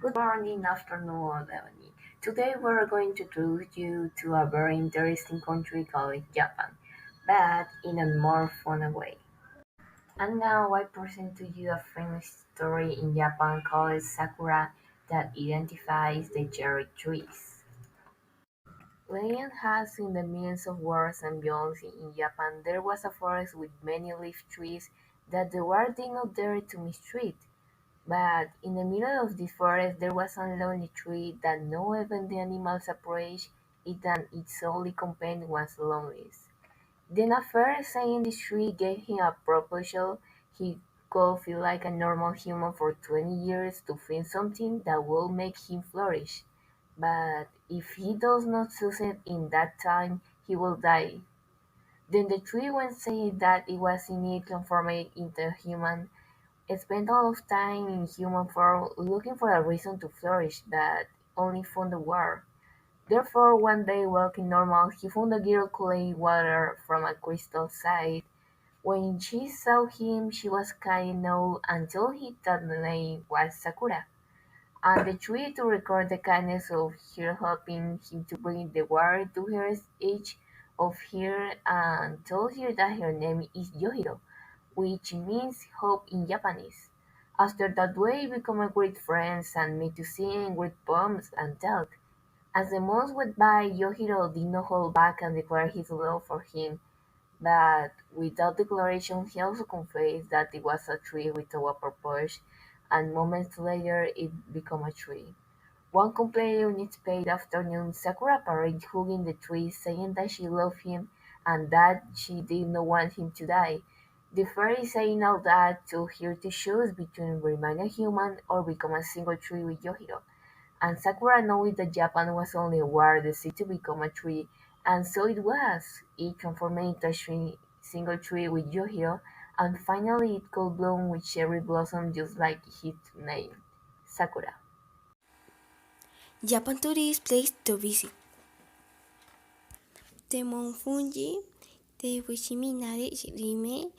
Good morning, afternoon, or evening. Today we're going to introduce you to a very interesting country called Japan, but in a more fun way. And now I present to you a famous story in Japan called Sakura that identifies the cherry trees. Legend has in the midst of wars and violence in Japan there was a forest with many leaf trees that the war did not dare to mistreat. But in the middle of this forest there was a lonely tree that not even the animals approached it, and its only companion was loneliness. Then after seeing this tree gave him a proposal, he could feel like a normal human for 20 years to find something that will make him flourish. But if he does not succeed in that time, he will die. Then the tree, when saying that it was indeed transformed into a human, spent all of time in human form looking for a reason to flourish, but only found the war. Therefore, one day walking normal, he found a girl collecting water from a crystal side. When she saw him, she was kind of until he thought the name was Sakura, and the tree to record the kindness of her helping him to bring the water to her each of her and told her that her name is Yohiro, which means hope in Japanese. After that way become great friends and meet to sing great poems and talk. As the months went by, Yohiro did not hold back and declared his love for him, but without declaration he also confessed that it was a tree without a purpose, and moments later it became a tree. One completely unexpected afternoon, Sakura appeared hugging the tree, saying that she loved him and that she did not want him to die. The fairy saying all that told her to choose between remain a human or become a single tree with Yohiro. And Sakura knowing that Japan was only a war decides to become a tree, and so it was. It transformed into a single tree with Yohiro, and finally it could bloom with cherry blossom just like its name, Sakura. Japan tourist place to visit. The Mount Fuji, the Fujiminari Rime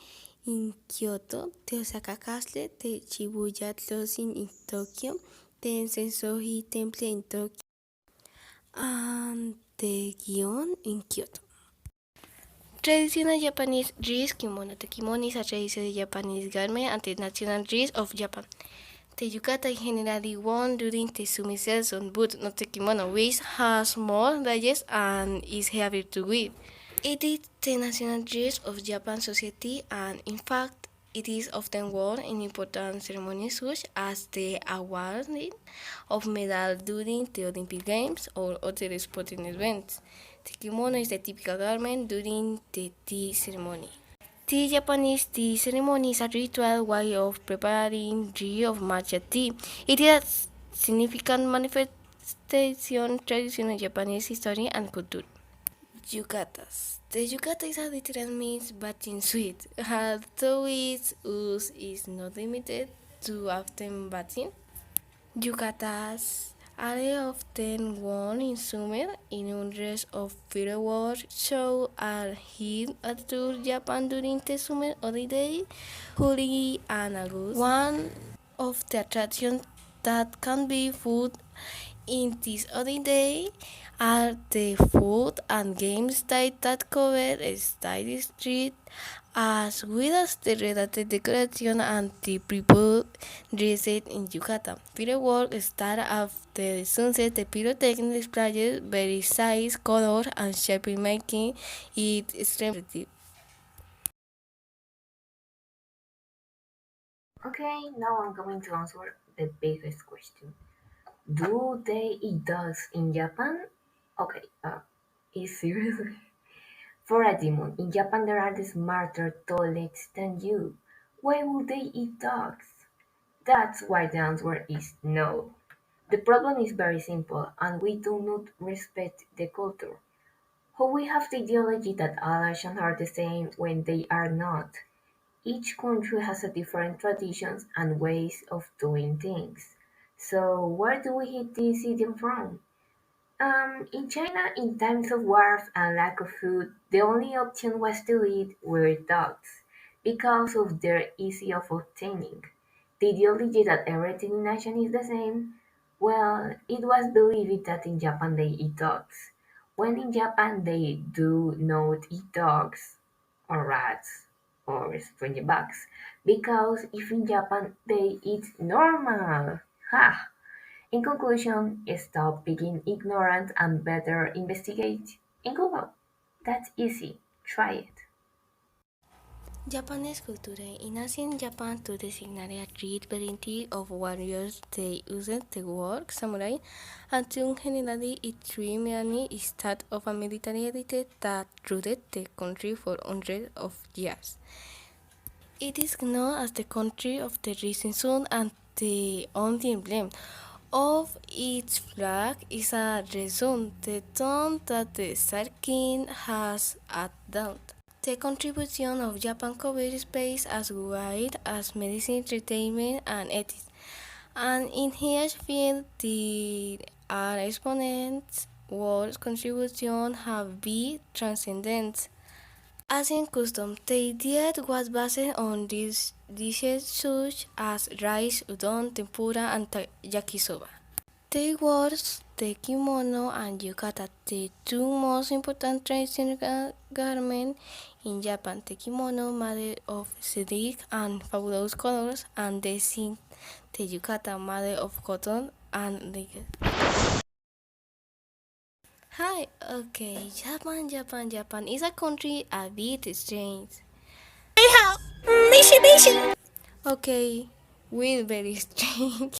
in Kyoto, the Osaka Castle, the Shibuya Closing in Tokyo, the Sensoji Temple in Tokyo, and the Gion in Kyoto. Traditional Japanese dress kimono. The kimono is a traditional Japanese garment and the national dress of Japan. The yukata is generally worn during the summer season, but not the kimono, which has more layers and is heavier to wear. It is the national dress of Japan society, and in fact, it is often worn in important ceremonies such as the awarding of medals during the Olympic Games or other sporting events. The kimono is the typical garment during the tea ceremony. The Japanese tea ceremony is a ritual way of preparing tea of matcha tea. It is a significant manifestation traditional Japanese history and culture. Yucatas. The yukata is a literal means bathing suit, although its use is not limited to after bathing. Yucatas are often worn in summer in honor of fireworks show are held through Japan during the summer holiday, July and August. One of the attractions that can be food in this holiday are the food and games that cover a style street as well as the related decoration and the people dressed in Yucatan. Fireworks start after the sunset. The pyrotechnic displays vary size, color, and shape, making it extremely attractive. Okay, now I'm going to answer the biggest question. Do they eat dogs in Japan? Okay, is seriously? For a demon, in Japan there are the smarter toilets than you. Why would they eat dogs? That's why the answer is no. The problem is very simple, and we do not respect the culture. How we have the ideology that all Asians are the same when they are not. Each country has a different traditions and ways of doing things. So where do we get this idiom from? In China, in times of war and lack of food, the only option was to eat weird dogs because of their easy of obtaining. The ideology that everything in Asia is the same Well, it was believed that in Japan they eat dogs, when in Japan they do not eat dogs or rats or strange bugs, because if in Japan they eat normal. Ha! In conclusion, stop being ignorant and better investigate in Google. That's easy. Try it. Japanese culture. In ancient Japan, to designate a great variety of warriors, they used the word samurai, and generally it mainly instead of a military elite that ruled the country for hundreds of years. It is known as the country of the rising sun, and the only emblem of its flag is a red sun, the tone that the Star King has adopted. The contribution of Japan covers space as wide as medicine, entertainment, and ethics. And in each field, the are exponents world contribution have been transcendent. As in custom, the diet was based on these dishes such as rice, udon, tempura, and yakisoba. They wore the kimono and yukata, the two most important traditional garments in Japan. The kimono made of silk and fabulous colors, and the yukata made of cotton and leather. Hi, okay, Japan is a country a bit strange. I have mission. Okay, we're very strange.